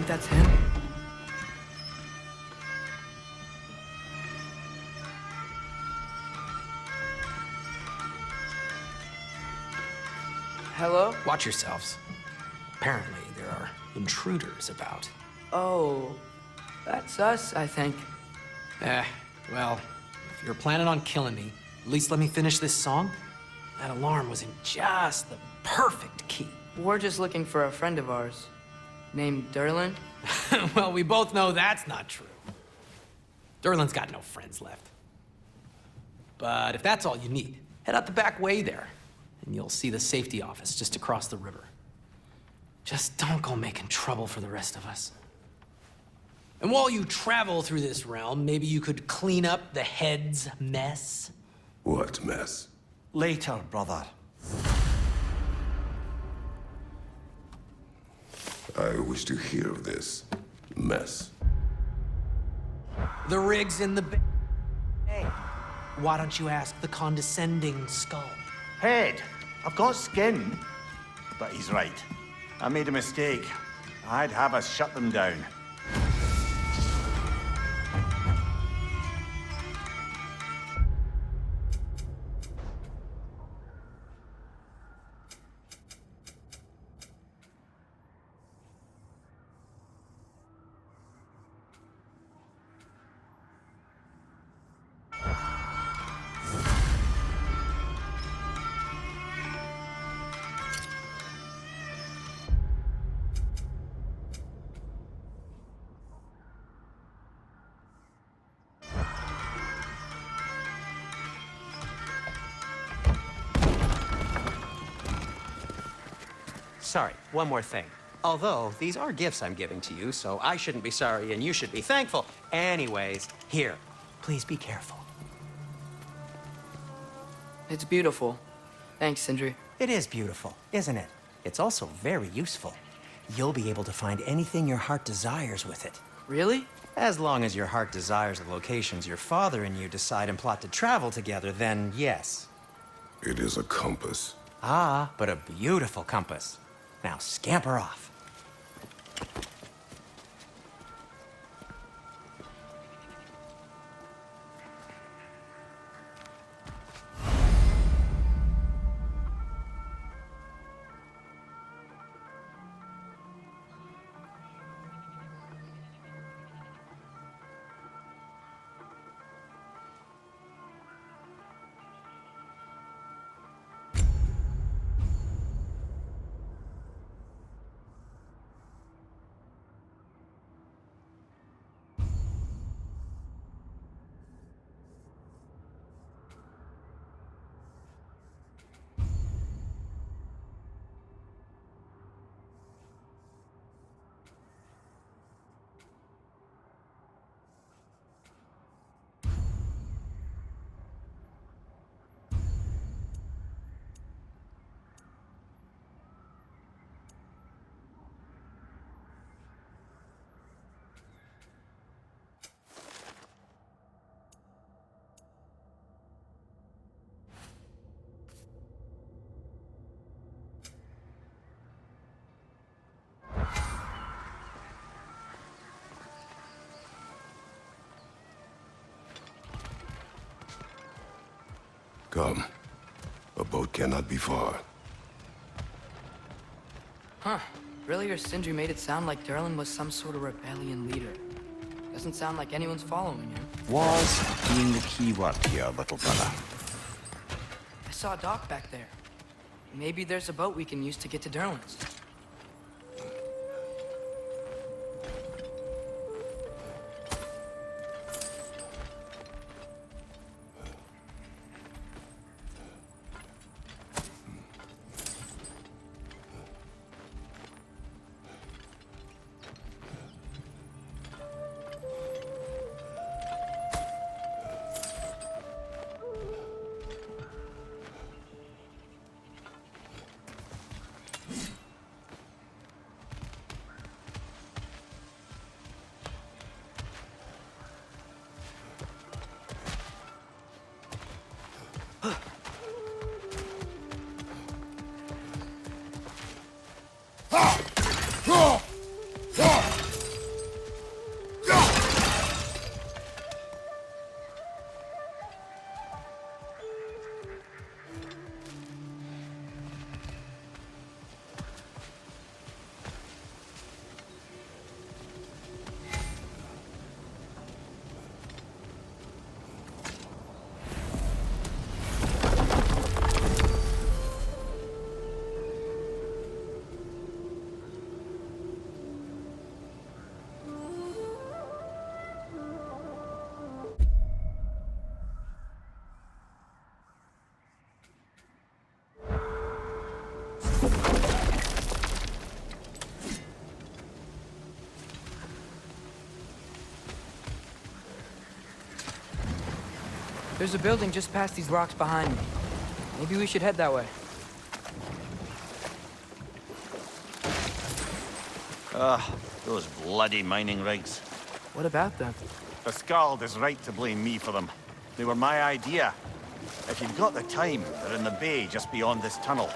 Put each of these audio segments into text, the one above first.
think that's him? Hello? Watch yourselves. Apparently, there are intruders about. Oh, that's us, I think. Well, if you're planning on killing me, at least let me finish this song. That alarm was in just the perfect key. We're just looking for a friend of ours, named Durlin. Well, we both know that's not true. Durlin's got no friends left. But if that's all you need, head out the back way there, and you'll see the safety office just across the river. Just don't go making trouble for the rest of us. And while you travel through this realm, maybe you could clean up the head's mess? What mess? Later, brother. I wish to hear of this mess. The rig's in the Hey, why don't you ask the condescending skull? Head, I've got skin. But he's right. I made a mistake. I'd have us shut them down. Sorry, one more thing. Although, these are gifts I'm giving to you, so I shouldn't be sorry and you should be thankful. Anyways, here, please be careful. It's beautiful. Thanks, Sindri. It is beautiful, isn't it? It's also very useful. You'll be able to find anything your heart desires with it. Really? As long as your heart desires the locations your father and you decide and plot to travel together, then yes. It is a compass. Ah, but a beautiful compass. Now scamper off. Come. A boat cannot be far. Huh. Earlier, Sindri made it sound like Durlin was some sort of rebellion leader. Doesn't sound like anyone's following him. Was being the key word here, little brother. I saw a dock back there. Maybe there's a boat we can use to get to Durlin's. There's a building just past these rocks behind me. Maybe we should head that way. Those bloody mining rigs. What about them? The Skald is right to blame me for them. They were my idea. If you've got the time, they're in the bay just beyond this tunnel.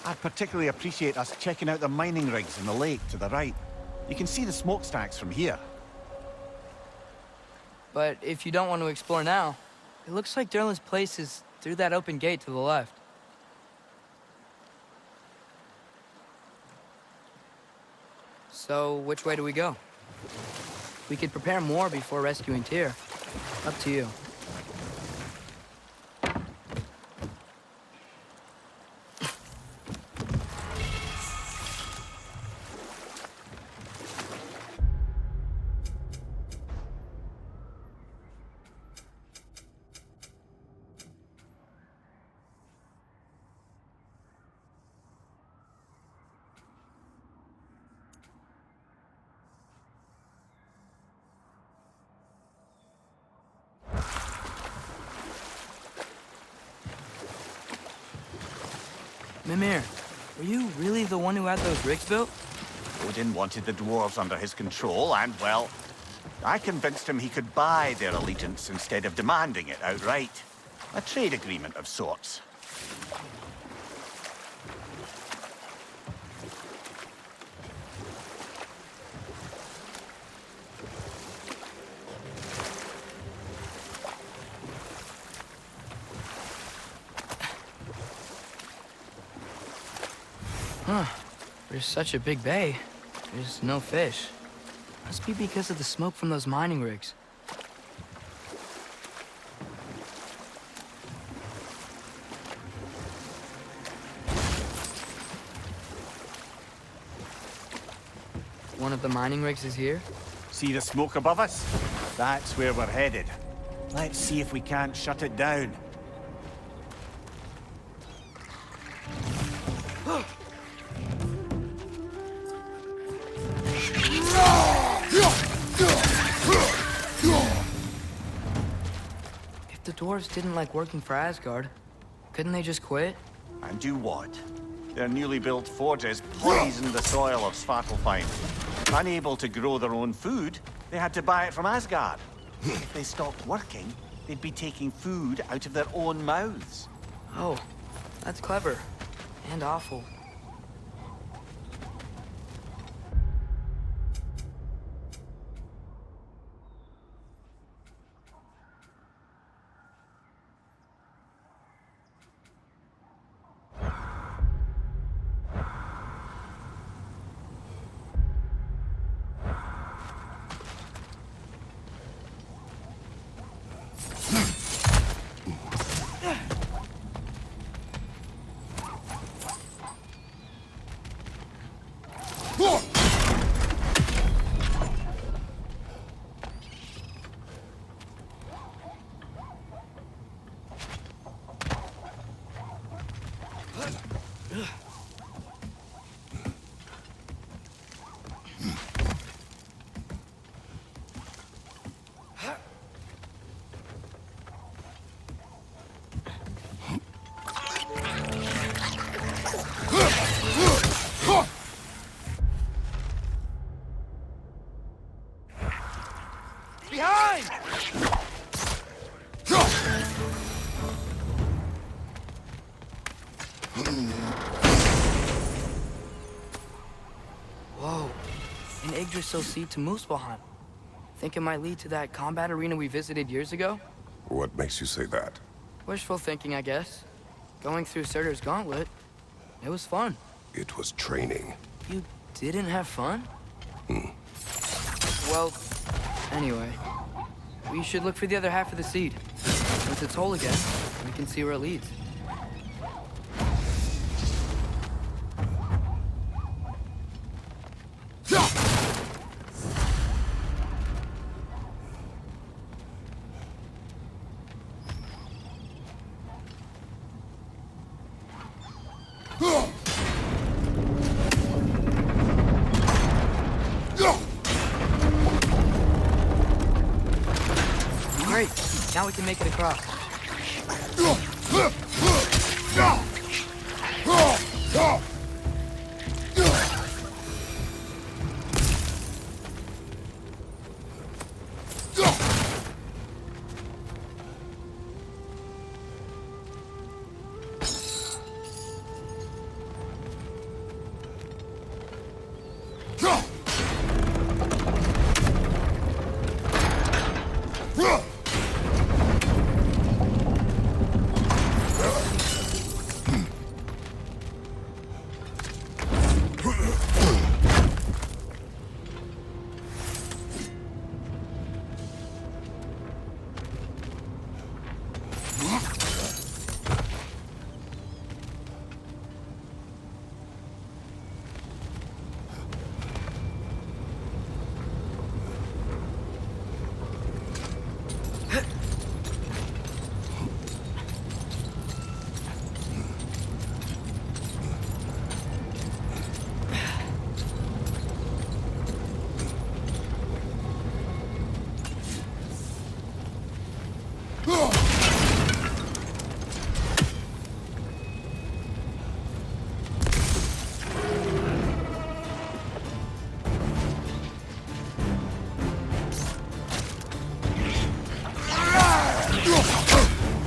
I'd particularly appreciate us checking out the mining rigs in the lake to the right. You can see the smokestacks from here. But if you don't want to explore now, it looks like Derlin's place is through that open gate to the left. So, which way do we go? We could prepare more before rescuing Tyr. Up to you. Mimir, were you really the one who had those rigs built? Odin wanted the dwarves under his control, and, well, I convinced him he could buy their allegiance instead of demanding it outright. A trade agreement of sorts. Huh. There's such a big bay. There's no fish. Must be because of the smoke from those mining rigs. One of the mining rigs is here? See the smoke above us? That's where we're headed. Let's see if we can't shut it down. If the dwarves didn't like working for Asgard, couldn't they just quit? And do what? Their newly built forges poisoned the soil of Svartalfheim. Unable to grow their own food, they had to buy it from Asgard. If they stopped working, they'd be taking food out of their own mouths. Oh, that's clever. And awful. Behind! Whoa, an Yggdrasil seed to Muspelheim. Think it might lead to that combat arena we visited years ago? What makes you say that? Wishful thinking, I guess. Going through Surtur's gauntlet, it was fun. It was training. You didn't have fun? Well, anyway, we should look for the other half of the seed. Once it's whole again, we can see where it leads. Now we can make it across.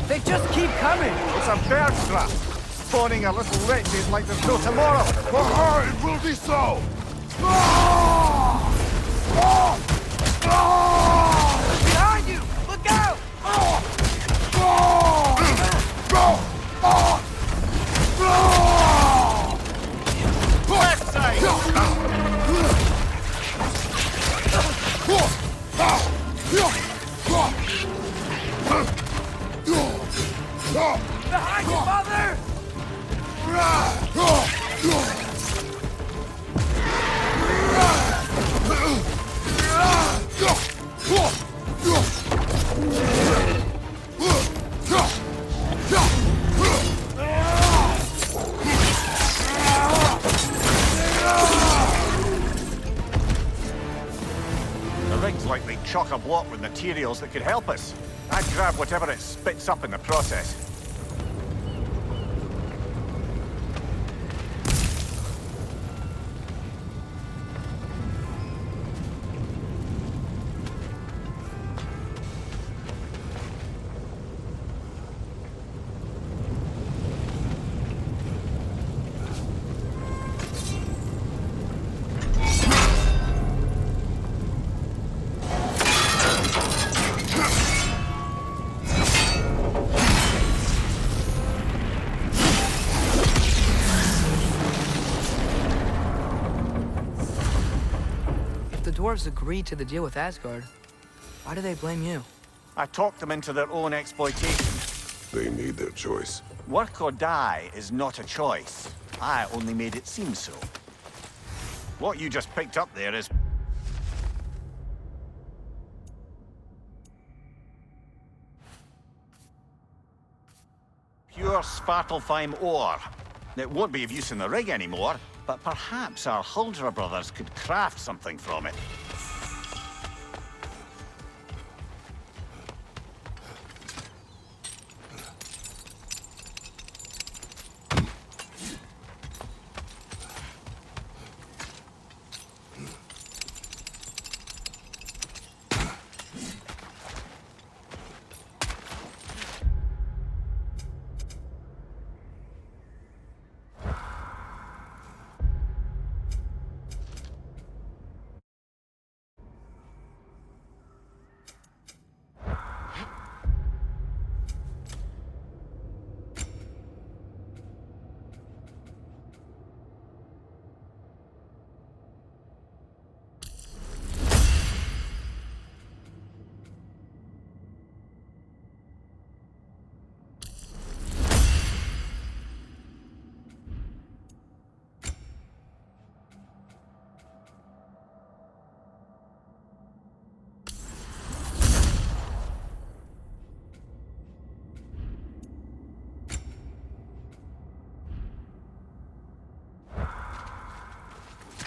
They just keep coming! It's a bird trap! Spawning a little wretches like there's no tomorrow! For her, it will be so! Behind you! Look out! Left side! Behind you, father! The rig's likely chock-a-block with materials that could help us. I'd grab whatever it spits up in the process. The dwarves agreed to the deal with Asgard. Why do they blame you? I talked them into their own exploitation. They made their choice. Work or die is not a choice. I only made it seem so. What you just picked up there is pure Svartalfheim ore. It won't be of use in the rig anymore, but perhaps our Huldra brothers could craft something from it.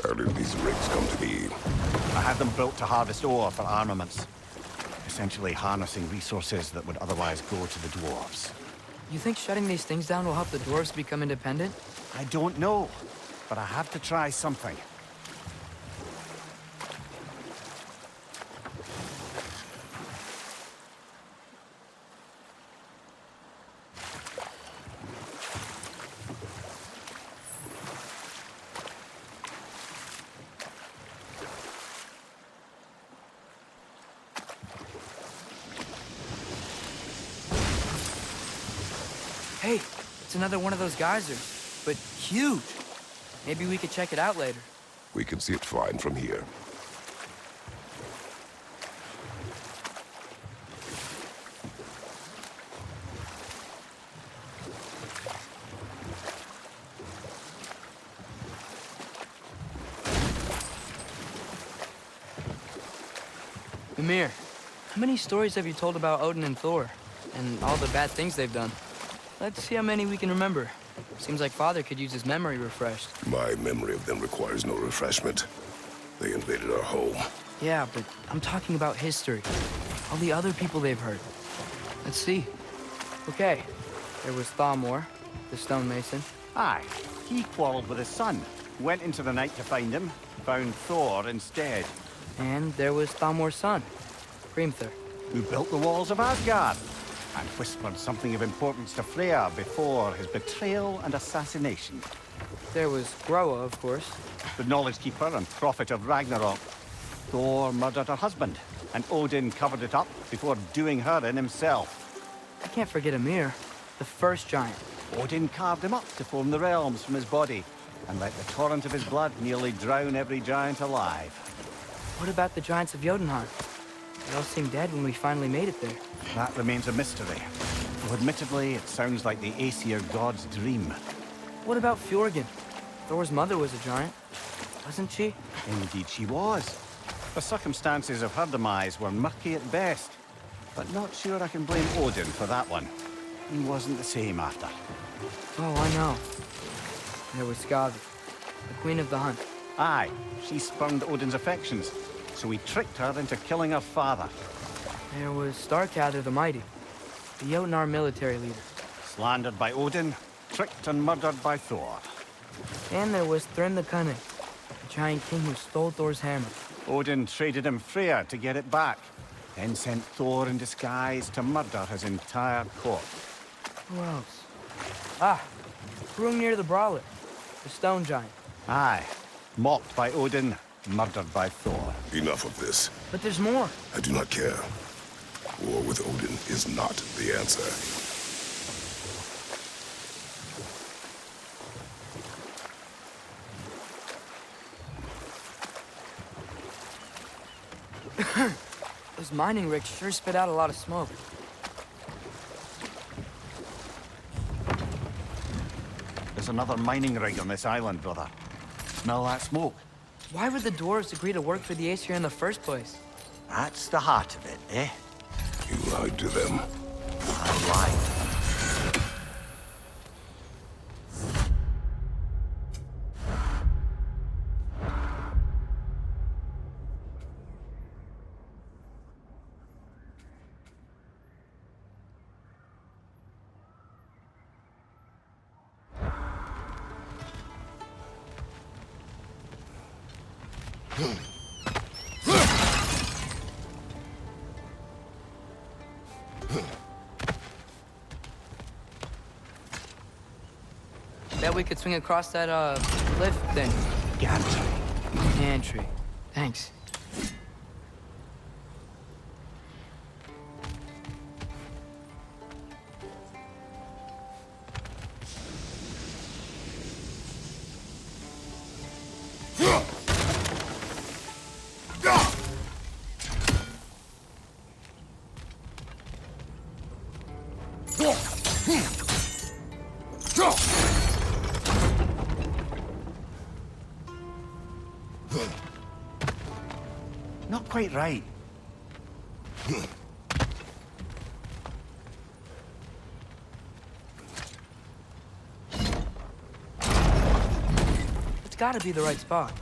How did these rigs come to be? I had them built to harvest ore for armaments. If essentially harnessing resources that would otherwise go to the dwarves. You think shutting these things down will help the dwarves become independent? I don't know, but I have to try something. Hey, it's another one of those geysers, but huge. Maybe we could check it out later. We can see it fine from here. Mimir, how many stories have you told about Odin and Thor? And all the bad things they've done? Let's see how many we can remember. Seems like Father could use his memory refreshed. My memory of them requires no refreshment. They invaded our home. Yeah, but I'm talking about history. All the other people they've hurt. Let's see. Okay, there was Thalmor, the stonemason. Aye, he quarreled with his son. Went into the night to find him, found Thor instead. And there was Thalmor's son, Hrimthur. Who built the walls of Asgard and whispered something of importance to Freya before his betrayal and assassination. There was Groa, of course. The knowledge keeper and prophet of Ragnarok. Thor murdered her husband, and Odin covered it up before doing her in himself. I can't forget Ymir, the first giant. Odin carved him up to form the realms from his body, and let the torrent of his blood nearly drown every giant alive. What about the giants of Jotunheim? They all seemed dead when we finally made it there. That remains a mystery. Though admittedly, it sounds like the Aesir god's dream. What about Fjorgyn? Thor's mother was a giant, wasn't she? Indeed she was. The circumstances of her demise were murky at best, but not sure I can blame Odin for that one. He wasn't the same after. Oh, I know. There was Skavi, the queen of the hunt. Aye, she spurned Odin's affections, so he tricked her into killing her father. There was Starkadr the Mighty, the Jotnar military leader. Slandered by Odin, tricked and murdered by Thor. And there was Thrym the Cunning, the giant king who stole Thor's hammer. Odin traded him Freya to get it back, then sent Thor in disguise to murder his entire court. Who else? Ah, Hrungnir the Brawler, the stone giant. Aye, mocked by Odin, murdered by Thor. Enough of this. But there's more. I do not care. War with Odin is not the answer. Those mining rigs sure spit out a lot of smoke. There's another mining rig on this island, brother. Smell that smoke? Why would the dwarves agree to work for the Aesir in the first place? That's the heart of it, eh? You lied to them. I lied. Bet we could swing across that, lift thing. Gantry. Gantry. Thanks. Not quite right. It's gotta be the right spot.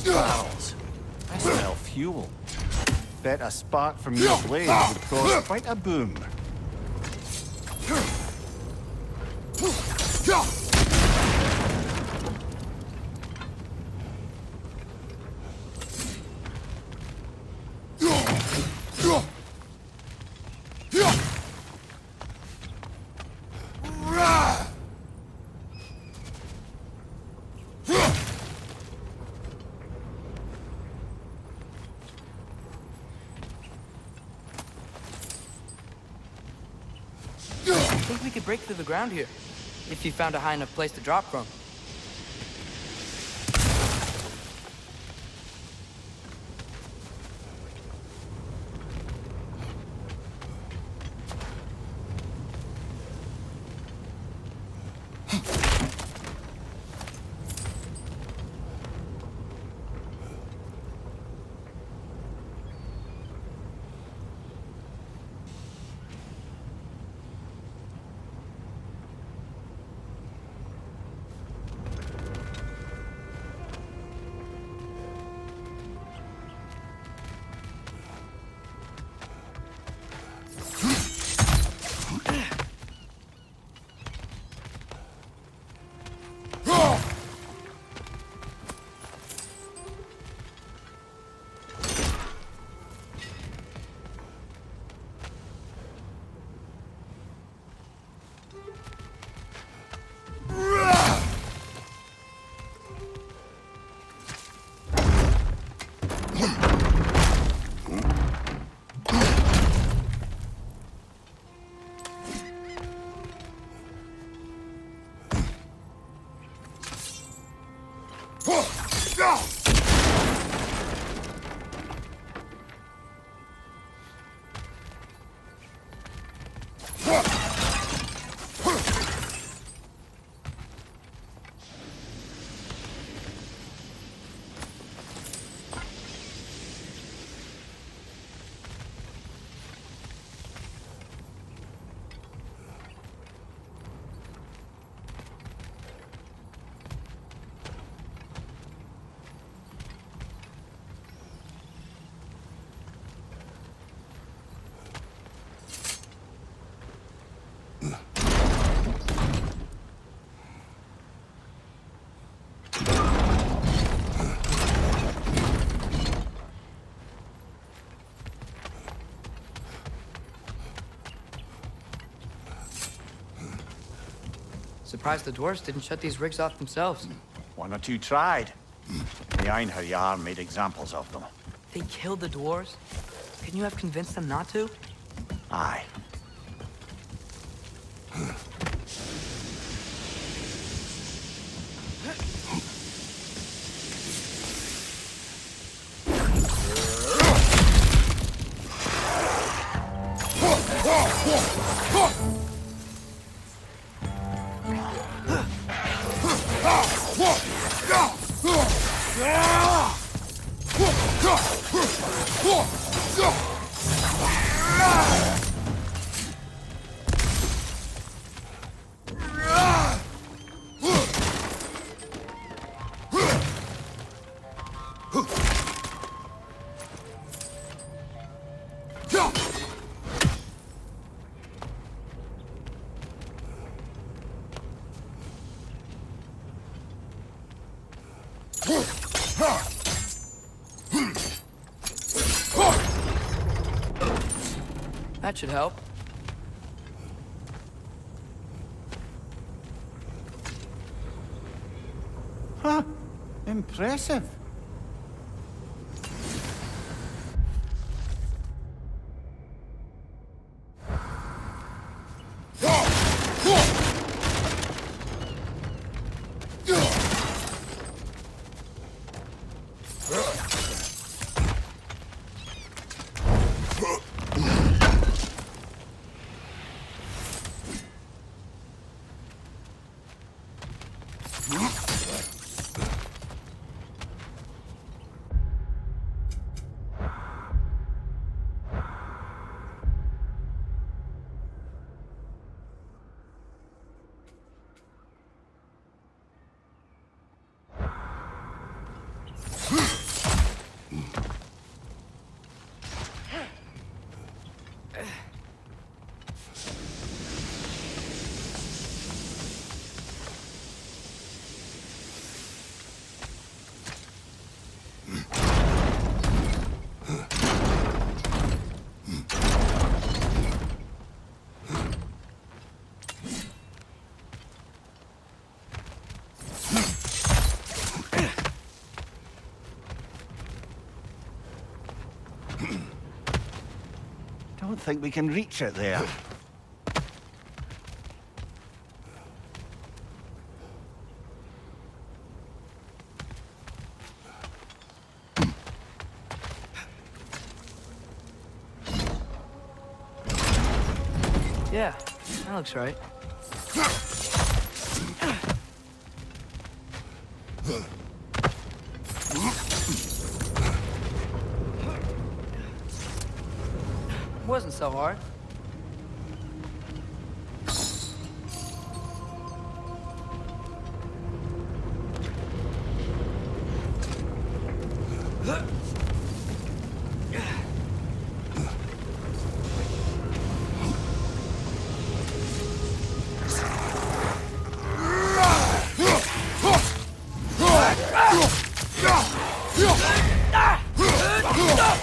those barrels? I smell fuel. Bet a spark from your blade would cause quite a boom. I think we could break through the ground here, if you found a high enough place to drop from. Surprised the dwarves didn't shut these rigs off themselves. One or two tried. The Einherjar made examples of them. They killed the dwarves? Couldn't you have convinced them not to? Aye. That should help. Huh. Impressive. think we can reach it there. Yeah, that looks right. Wasn't so hard.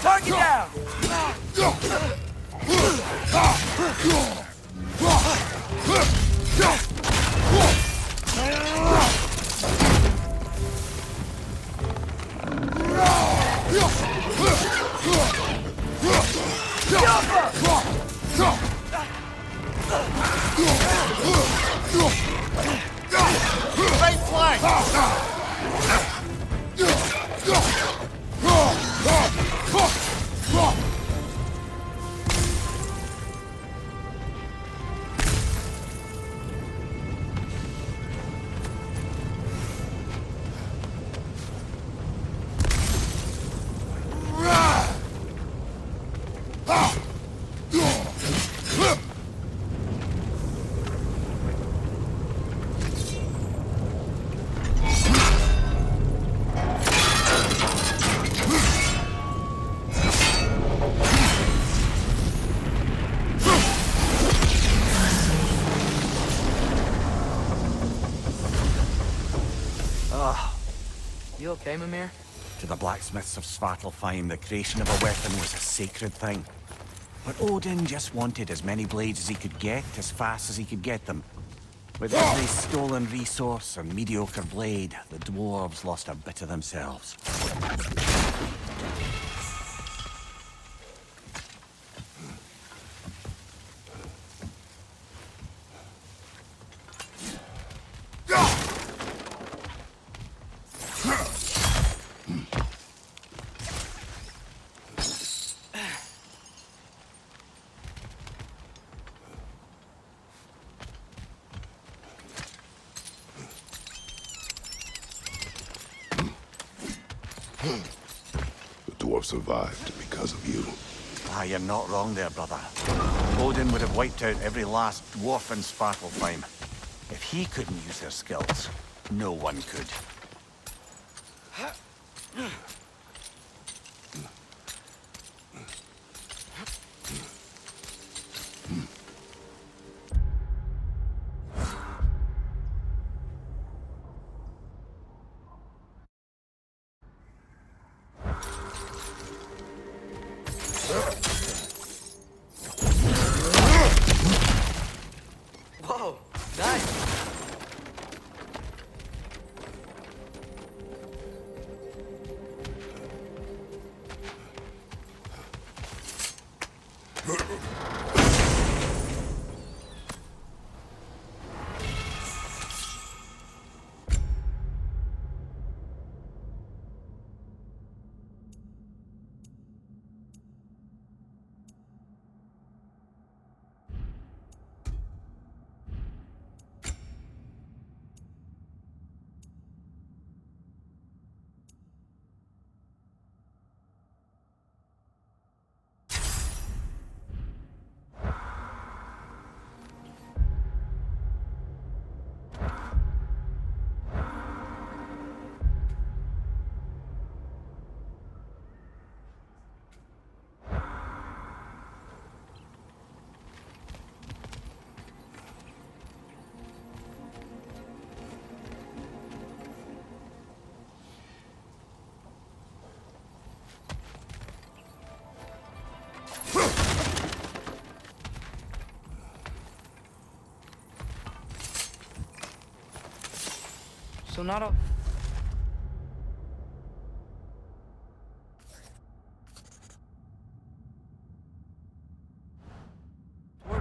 Target down! Right flank! You okay, Mimir? To the blacksmiths of Svartalfheim, the creation of a weapon was a sacred thing. But Odin just wanted as many blades as he could get, as fast as he could get them. With every stolen resource and mediocre blade, the dwarves lost a bit of themselves. The dwarf survived because of you. Ah, you're not wrong there, brother. Odin would have wiped out every last dwarf in Svartalfheim. If he couldn't use their skills, no one could. Whoa, nice. So not a...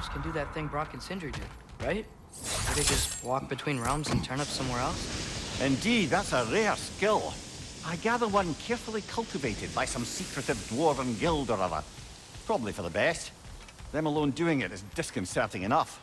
elves can do that thing Brock and Sindri did, right? They could just walk between realms and turn up somewhere else. Indeed, that's a rare skill. I gather one carefully cultivated by some secretive dwarven guild or other. Probably for the best. Them alone doing it is disconcerting enough.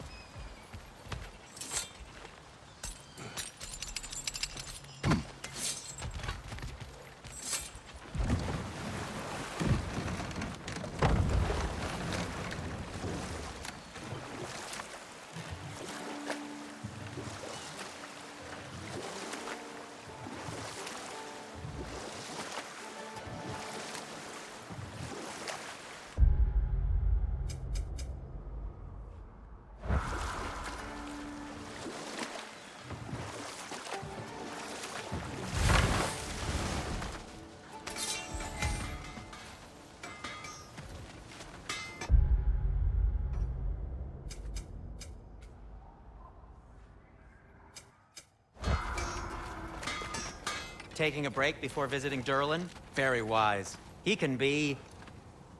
Taking a break before visiting Durlin? Very wise. He can be...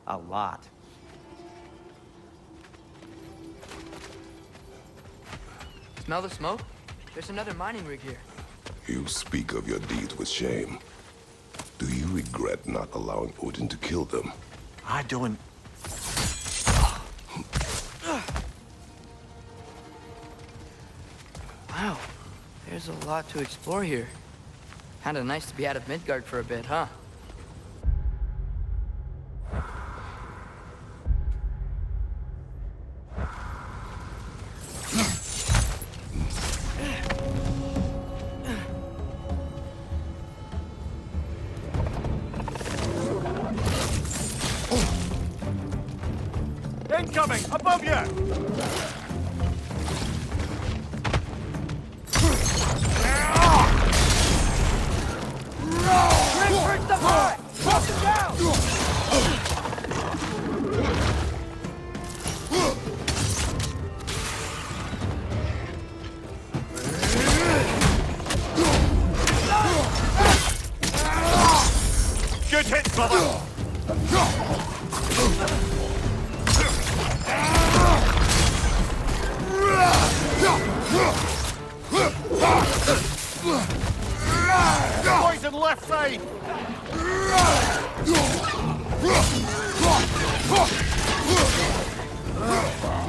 a lot. Smell the smoke? There's another mining rig here. You speak of your deeds with shame. Do you regret not allowing Odin to kill them? I don't... Wow, there's a lot to explore here. Kinda nice to be out of Midgard for a bit, huh? Incoming! Above you! Good hit, brother! Poison left side!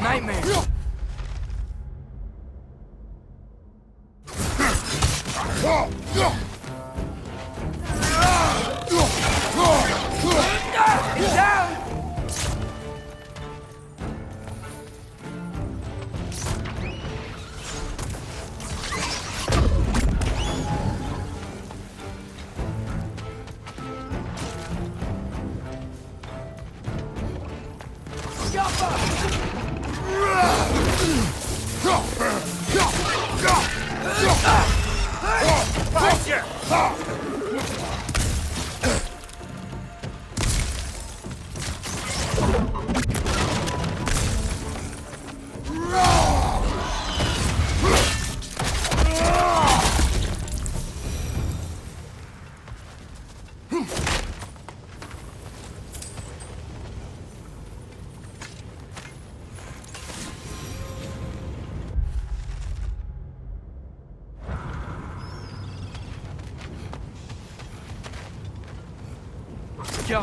Nightmare! He's down! Fight you! Go.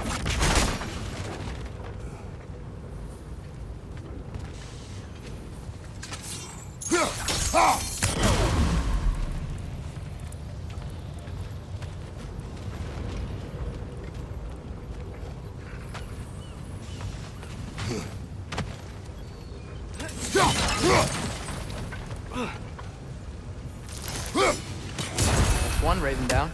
One Raven down.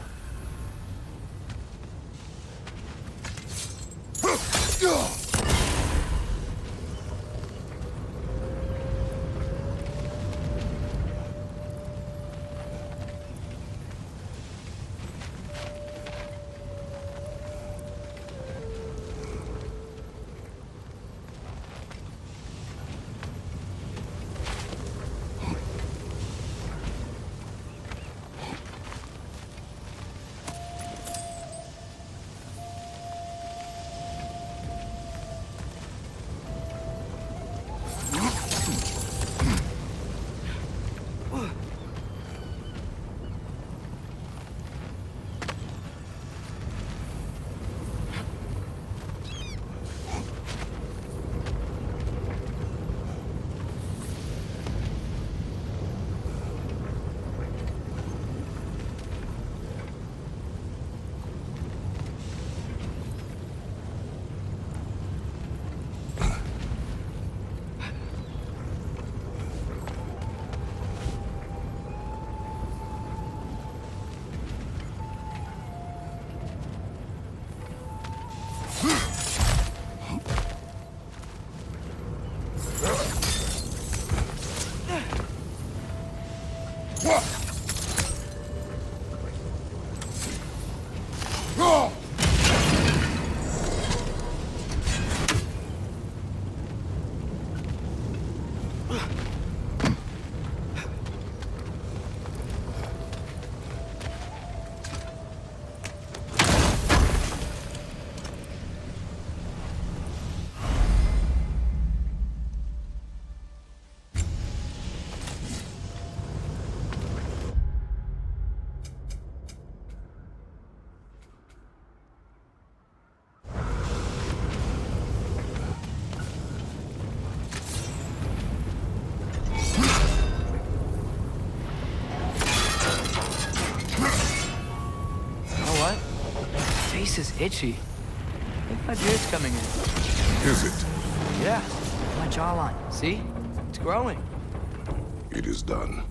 Face is itchy. I think my beard's coming in. Is it? Yeah, my jawline. See? It's growing. It is done.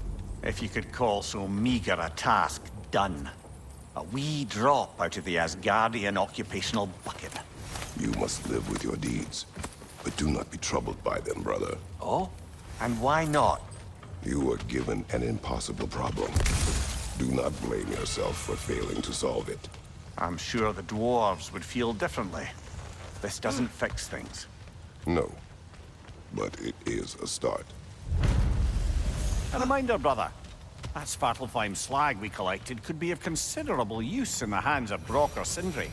If you could call so meager a task done. A wee drop out of the Asgardian occupational bucket. You must live with your deeds, but do not be troubled by them, brother. Oh? And why not? You were given an impossible problem. Do not blame yourself for failing to solve it. I'm sure the dwarves would feel differently. This doesn't fix things. No, but it is a start. A reminder, brother. That Svartalfheim slag we collected could be of considerable use in the hands of Brock or Sindri.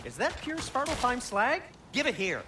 Is that pure Svartalfheim slag? Give it here.